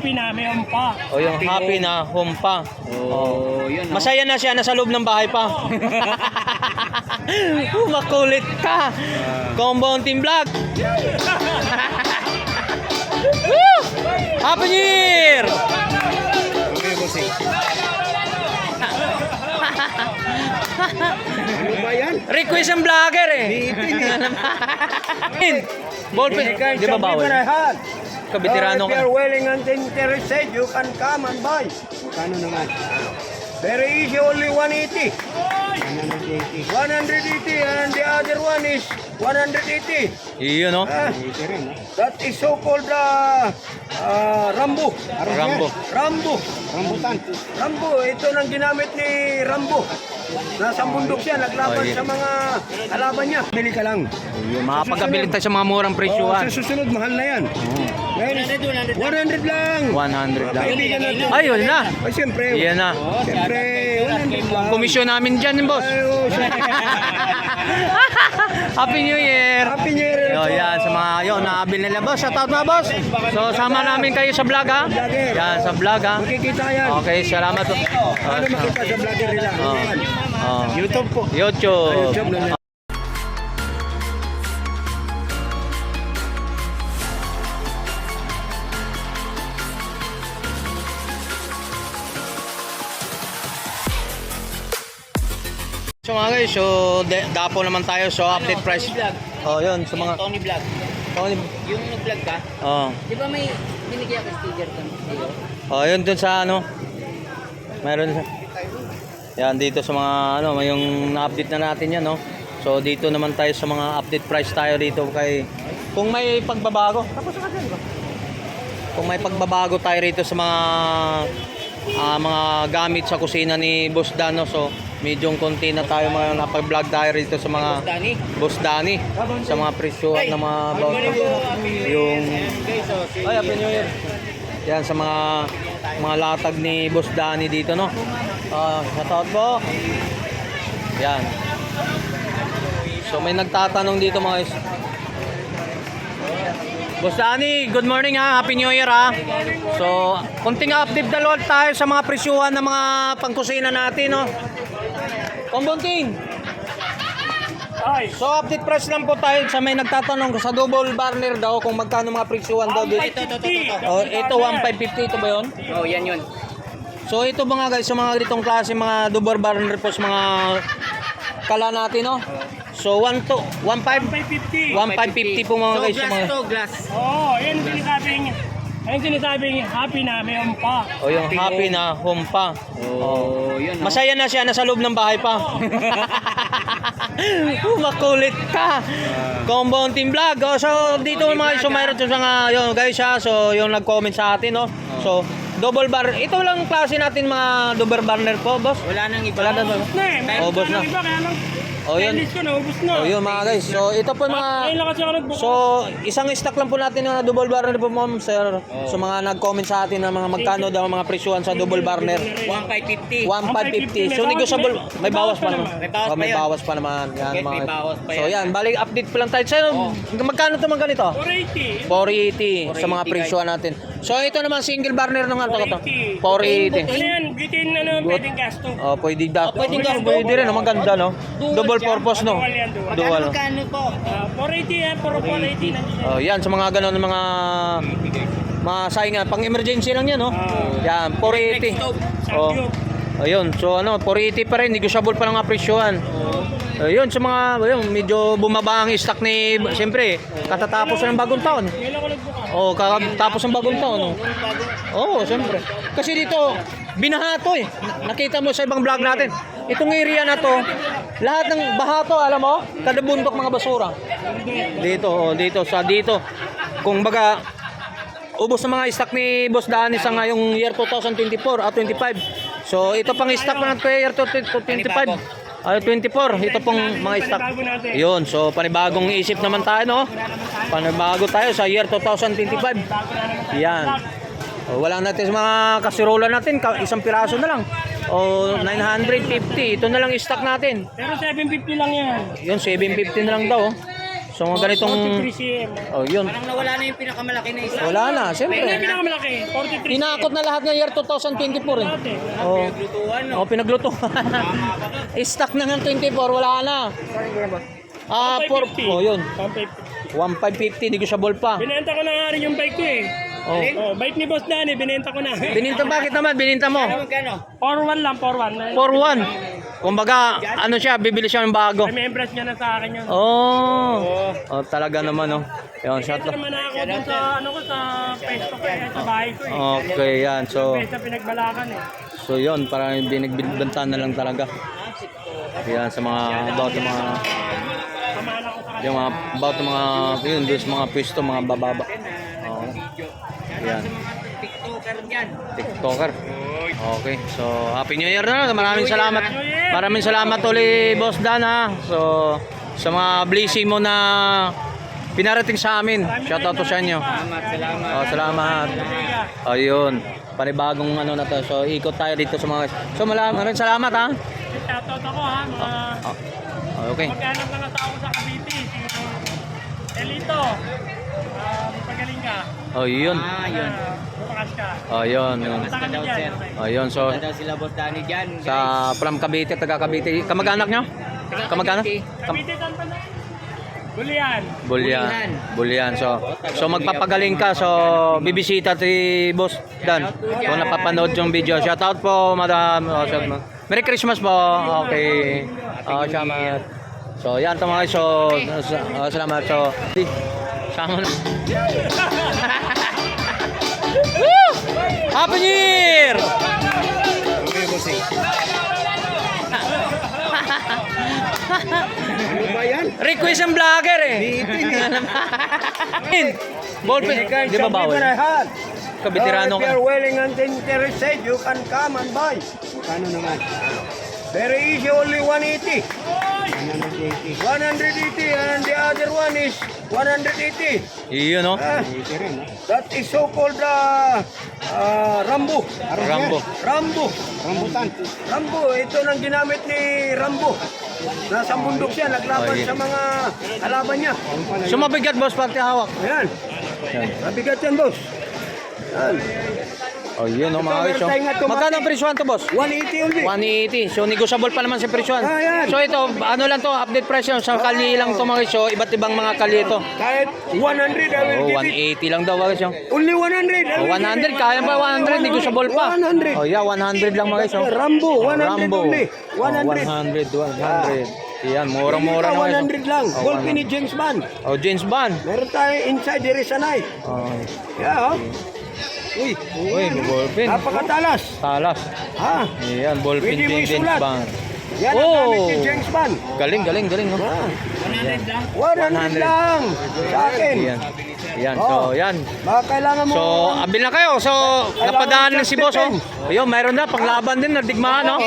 Happy na, may humpa. O yung happy na humpa. Oh, yun. No? Masaya na siya, nasa loob ng bahay pa. Makulit ka. Combo Team Vlog. Woo! Happy New Year! Okay, bossing. Ano ba yan? Request ng vlogger eh. Ballpen, di ba bawal? Kabitirano If you're ka. willing and interested, you can come and buy. Kano naman? Very easy, only 180. 180. 180 and the other one is 180. Iyon no? Ito rin, no? That is so-called Rambo. Rambo. Rambo. Rambutan. Rambo, ito nang ginamit ni Rambo. Nasa bundok siya, naglaban Okay. sa mga kalaban niya. Bili ka lang. Makapagkabili tayo sa mga murang presyuhan. Sa susunod, mahal na yan. 100 lang. 100 lang. Kaibigan natin. Ayun na. Ay, siyempre. Iyan na. Siyempre, 100 lang. Komisyon namin dyan, boss. Ay, oh, siyempre. Happy New Year! Happy New Year. Yo, yan, sa mga yun, nakabil nila, boss. Shout out mga boss. So, sama namin kayo sa vlog, ha? Yan, sa vlog, ha? Makikita yan. Okay, salamat. Ano makita sa vlogger nila? YouTube po. YouTube. YouTube na. So mga guys, so dapo naman tayo, so update price. Oh, yun, sa mga Tony Vlog. Tony. Yung nag-vlog ka, Oh. di ba may binigyan ka sticker ka? Oh, yun dun sa ano. Meron sa yan dito sa mga ano, yung na-update na natin yan, no. So dito naman tayo sa mga update price tayo dito kay kung may pagbabago. Tapos ka dyan, kung may pagbabago tayo rito sa mga gamit sa kusina ni Boss Dan, no. So medyo konti na tayo mga napag-vlog tayo rito sa mga Danny. Boss Danny sa mga presyo at na mga yung ay Happy New Year. Yan sa mga latag ni Boss Danny dito, no. Shoutout po. Yan. So may nagtatanong dito mga guys. Boss Danny, good morning ha. Happy New Year ha. So, konting update dalawa tayo sa mga presyuhan ng mga pangkusina natin, no. Kumbunting. So, update price lang po tayo sa may nagtatanong sa double burner daw kung magkano mga presyuhan daw dito. Oh, ito 1,550 ito ba 'yon? Oh, yan yun. So, ito mga guys, sa mga ganitong klase mga double burner po sa mga kala natin, no. So 1,550 po mga guys, So, sa mga glass. Oo, yan ang sinasabing. Ayun sinasabing happy na, may humpa. o yung happy na humpa. Oh, yun. No? Masaya na siya, nasa loob ng bahay pa. Makulit ka. Combo Team Vlog. Oh, so dito mga guys, so mayroon sa mga yun guys ha. So yung nag-comment sa atin, no. So double bar. Ito lang klase natin mga double burner po, boss. Wala nang iba. Wala na. Na Oh, boss na. Iba, kaya lang. Oh, yun. Endless ko, naubos na. Oh, yun mga guys. So ito po mga Ayun lang kasi ako nagbukas. So, isang stock lang po natin ng double burner po, ma'am, sir. So, mga nag-comment sa atin ng mga magkano daw ang mga presyuhan sa double burner. 1,550. 1,550. So, negotiable. May bawas pa naman. May bawas Oh, pa may yun. bawas pa naman. Yan, Okay, may mga. bawas pa So, yan. yan. Balik, update pa lang tayo. Sir, magkano ito mga ganito? 480. 480 sa mga 480, presyuhan natin. So, ito naman single burner ng ano to. 480. 480. Ano yan? Bitin, ano, pwedeng gasto. Oh, pwede da. pwedeng gasto. Pwede rin, maganda, no? Double purpose, no? Dual yan, dual. Dual. Magkano po? 480 yan, puro 480 na siya. Oh, yan sa mga ganun mga saingan, pang emergency lang yan, no? Yan, 480. Oh. Ayun, so ano, 480 pa rin, negotiable pa lang ang presyohan. Ayun, sa mga, ayun, medyo bumaba ang stock ni, siyempre, katatapos ng bagong taon. Ngayon ako nagbukas. Oh, katapos ng bagong taon, no? Oo, siyempre. Kasi dito, binahato eh. Nakita mo sa ibang vlog natin. Itong area na to, lahat ng bahato, alam mo, kada bundok mga basura. Dito, oh, dito, sa dito. Kung baga, ubos na mga stock ni Boss Danny sa ngayong year 2024 at 25. So, ito pang stock na natin year 2025. 24, ito pong mga stock. Yun, so panibagong isip naman tayo, no? Panibago tayo sa year 2025. Yan. Wala natin sa mga kasirola natin, isang piraso na lang. O 950, ito na lang stock natin. Pero 750 lang yan. Yun, 750 na lang daw. So mga ganitong 43 cm. oh, yun. Parang nawala na yung pinakamalaki na isa. Wala na, Ito siyempre. yung pinakamalaki, 43 cm. Inakot na lahat ng year 2024 eh. Dati. Oh, Lutuan, no? oh pinagluto. Stock na ng 24, wala na. Ah, 1,550. oh, yun. 1,550. 1,550, negosable pa. Binenta ko na nga rin yung bike ko eh. Oh. Oh, bike ni Boss Danny, binenta ko na. Bininta, bakit naman? Bininta mo? Ano magkano? 4-1 lang, 4-1. 4-1. Kumbaga, ano siya, bibili siya ng bago. Remembrance niya na sa akin yun. Oh. Oh, talaga naman, oh. Yun, shot. Ito naman ako dun sa, ano ko, sa pesto ko eh, sa bahay ko eh. Okay, yan. So, Pesto pinagbalakan eh. so yun, parang binigbintan na lang talaga. Yan, sa mga, about sa mga, Samahan ako sa yung mga, about sa mga, yun, doon sa mga pwesto, mga bababa. Oh. Yan. TikToker yan. TikToker. Okay, so Happy New Year na. Maraming salamat. Maraming salamat ulit, Boss Dan ha. So sa mga blessing mo na pinarating sa amin. Shout out to sa inyo. Salamat. Oh, salamat. Ayun. Panibagong ano na to. So ikot tayo dito sa mga. So maraming salamat ha. Shoutout ako ha, mga Okay. maghanap ng asawa sa Cavite. Si Elito. Pagaling ka. Oh, yun. Yun. Bumakas ka. Oh, yun. Yun. Basta kami dyan. Okay. Oh, yun. So Wala daw sila Boss Danny dyan. sa from Cavite, taga Cavite. Kamag-anak nyo? Kamag-anak? Cavite saan pa na? Bulian. Bulyan. Bulyan. So magpapagaling ka. So bibisita si Boss Dan. Kung napapanood yung video. Shout out po, Madam. Oh, shout out. Merry Christmas po. Okay. Oh, salamat. So yan to mga guys. So salamat. So sama na. Woo! Happy New Year! Ano ba yan? Request ng vlogger eh. Ballpen. Di ba bawal? Kabitirano If you're ka. willing and interested, you can come and buy. Kano naman? Very easy, only 180. 180 and the other one is 180. Iyon no? That is so-called Rambo. Rambo. Rambo. Rambo. Ito nang ginamit ni Rambo. Nasa bundok siya, naglaban Oh, yeah. sa mga kalaban niya. So mabigat boss pati hawak. Ayan. Yan. Mabigat yan, boss. Ayan. Oh, yun no mga guys. So, magkano ang presyohan to boss? 180 only. 180. So negotiable pa naman sa presyohan. Ah, yan. So ito, ano lang to, update price yun. Sa kali lang to mga guys. So iba't ibang mga kali ito. Kahit 100, I will Oh, give it. 180 lang daw guys. Yung. Only 100. I Oh, will give 100, it. kaya pa 100, negotiable pa. 100. Oh yeah, 100 lang mga guys. Oh. Rambo, 100 Rambo. only. Oh, 100. 100. Yan, murang-mura na guys. 100 lang. Oh, Ballpen ni James Bond. Oh, James Bond. Meron tayo inside, there is a knife. Oh. Yeah, oh. Uy, Uy, ballpen. napakatalas. Talas. Ha? Yan, ballpen Pwede mo James isulat. Bond. Yan ang Oh. gamit ni James Bond. Galing. Oh. Ha? 100 lang. 100 lang. Sa akin. Yan. Yan, so yan. Baka kailangan mo. So, abil na kayo. So, napadaan ng si boss, oh. Ayun, mayroon na, panglaban din, na digmaan, no?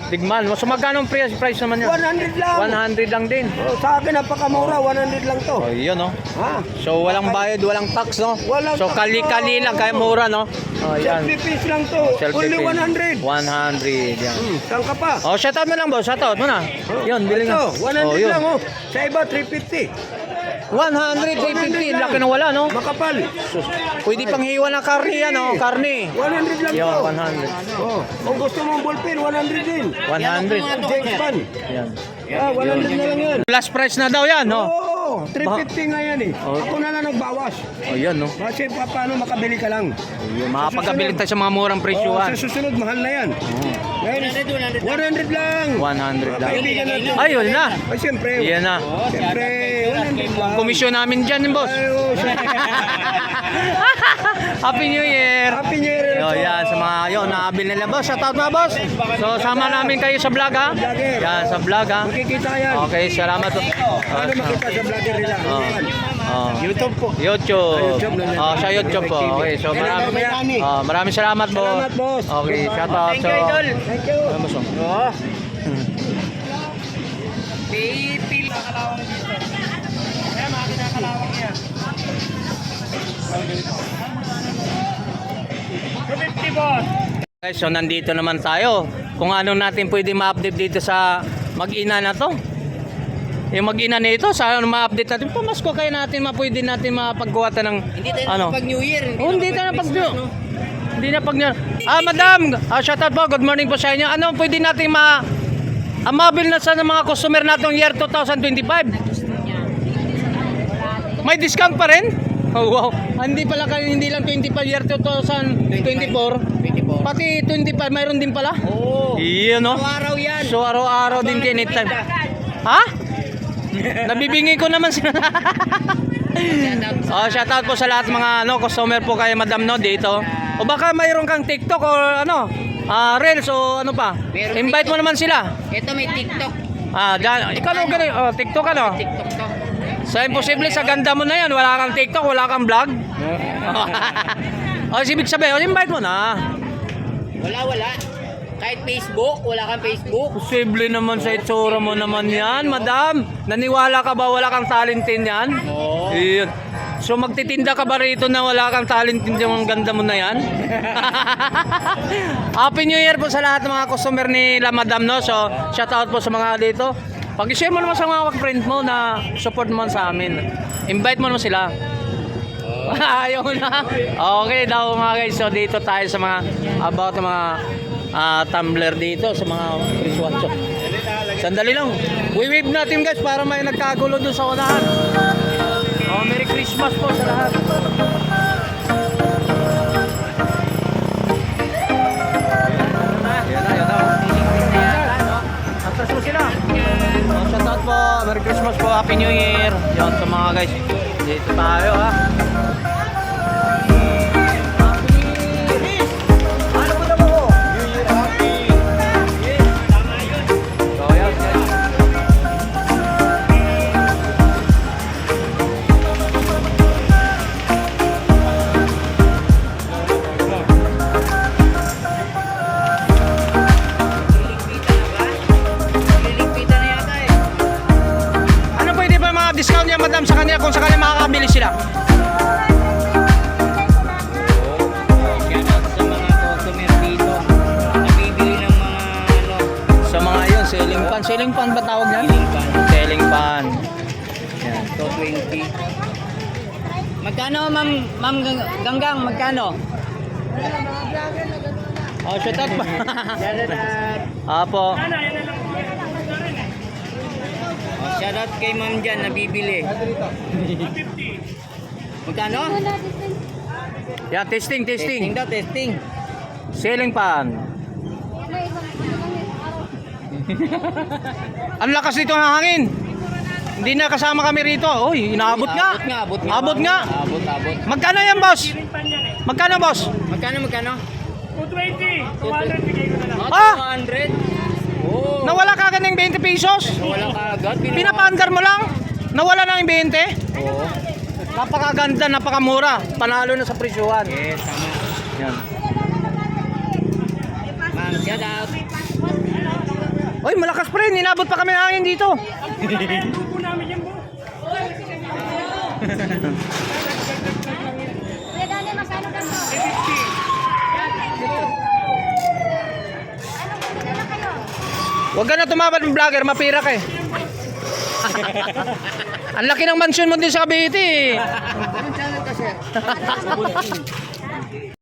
Digmaan. So, magkano ang price naman yan? 100 lang. 100 lang din. Oh, sa akin, napakamura. 100 lang to. Oh, yun, no? Ha? So, walang bayad, walang tax, no? Walang So, tax, kali-kali lang, kaya mura, no? Oh, yan. Self-defense lang to. Only 100. 100, yan. Saan ka pa? Oh, shout out mo lang, boss. Shout out mo na. Yun, bilhin Ito, na. 100 yun. lang, oh. Sa iba, 350. 100, 350. Laki na wala, no? Makapal. Pwede pang hiwa na karne yan, no? Karne. 100 lang Yun, to. 100. Oh, kung gusto mong ballpen, 100 din. 100. James Bond. Yan. Ah, 100 na lang yan. Last price na daw yan, no? Oo, 350 nga yan eh. Oh. Ako na lang nagbawas. Oh, yan, no? Kasi paano makabili ka lang. Yung makapagkabili tayo sa mga murang Oh, presyuhan. sa susunod, mahal na yan. Ngayon, 100 lang. 100 lang. Kaibigan natin. Ay, yun na. Ay, siyempre. Yan na. Siyempre, 100 lang. Komisyon namin dyan, boss. Ay, oh, siyempre. Happy New Year! Happy New Year. Yo, yan, sa mga, yun, nakabil nila, boss. Shout out na, boss. So, sama namin kayo sa vlog, ha? Yan, sa vlog, ha? Makikita ka yan. Okay, salamat. Ano makita sa vlogger nila? YouTube po. YouTube. Sa YouTube po. Okay, so maraming salamat, boss. Salamat, boss. Okay, shout out. Thank you, Idol. Thank you. Ano, boss? Oh. Pipil. Kaya mga kinakalawang yan. 250 boss. Guys, so nandito naman tayo. Kung ano natin pwede ma-update dito sa mag-ina na to. Yung mag-ina nito, sana ma-update natin. Pamasko kayo natin, pwede natin mapaggawa ng Hindi tayo ano. pag New Year. Oh, hindi tayo pag Christmas, no? Hindi na pag madam, shout out po, good morning po sa inyo. Ano pwede natin amabil na sa mga customer natin year 2025? May discount pa rin? Oh, wow. Hindi pala kayo, hindi lang 25 year 2024. 24. Pati 25 mayroon din pala. Oo. Iyon no. Araw yan. So araw-araw din kayo anytime. Ha? Nabibingi ko naman sila. Oh, shout out po sa lahat mga customer po kay Madam no dito. O baka mayroon kang TikTok o Reels o ano pa. Meron Invite mo TikTok. naman sila. Ito may TikTok. Ikaw ganun, TikTok ano? TikTok to. So imposible sa ganda mo na yan, wala kang TikTok, wala kang vlog. O ibig sabihin, invite mo na. Wala. Kahit Facebook, wala kang Facebook. Posible naman sa itsura mo naman yan, madam. Naniwala ka ba wala kang talentin yan? Oo. Iyon. So magtitinda ka ba rito na wala kang talentin yung ganda mo na yan? Happy New Year po sa lahat ng mga customer nila madam no. So shout out po sa mga dito. Pag-share mo naman sa mga friend mo na support naman sa amin. Invite mo naman sila. Ayaw na. Okay daw mga guys. So dito tayo sa mga about mga tumbler dito sa mga wristwatch. Sandali lang. We-wave natin guys para may nagkagulo doon sa unahan. Oh, Merry Christmas po sa lahat. Yan na. Atras mo sila. Oh, shout out po. Merry Christmas po. Happy New Year. Yan sa mga guys. Dito tayo ha. Discount niya madam sa kanila kung sakali makakabili sila. Shout out sa mga customer dito. Nabibili ng mga Sa mga yun, ceiling fan ba tawag yan? Ceiling fan. Ceiling fan. Yan. to 20. Magkano ma'am Ganggang? Magkano? Oh, shout out pa. Shout out. Apo. Shout out kay ma'am dyan, nabibili. Magkano? Yan, testing. Testing daw, testing. Ceiling fan. Ang lakas nito ng hangin. Hindi na kasama kami rito. Uy, inaabot nga. Abot nga. Abot. Magkano yan, boss? Magkano, boss? Magkano? 220. 200 bigay ko na lang. Ah! 200. Oh. Nawala ka agad ng 20 pesos? Wala ka agad. Pinapaandar mo lang? Nawala na yung 20? Oo. Napakaganda, napakamura. Panalo na sa presyuhan. Yes, tama. Yan. Ma'am, shout out. Uy, malakas pa rin. Inabot pa kami ng hangin dito. Tubo namin yan, boss. Kuya Dani, magkano ka to? 50. Huwag ka na tumabad ng vlogger, mapira ka eh. Ang laki ng mansion mo din sa Cavite eh. Anong channel ka, sir?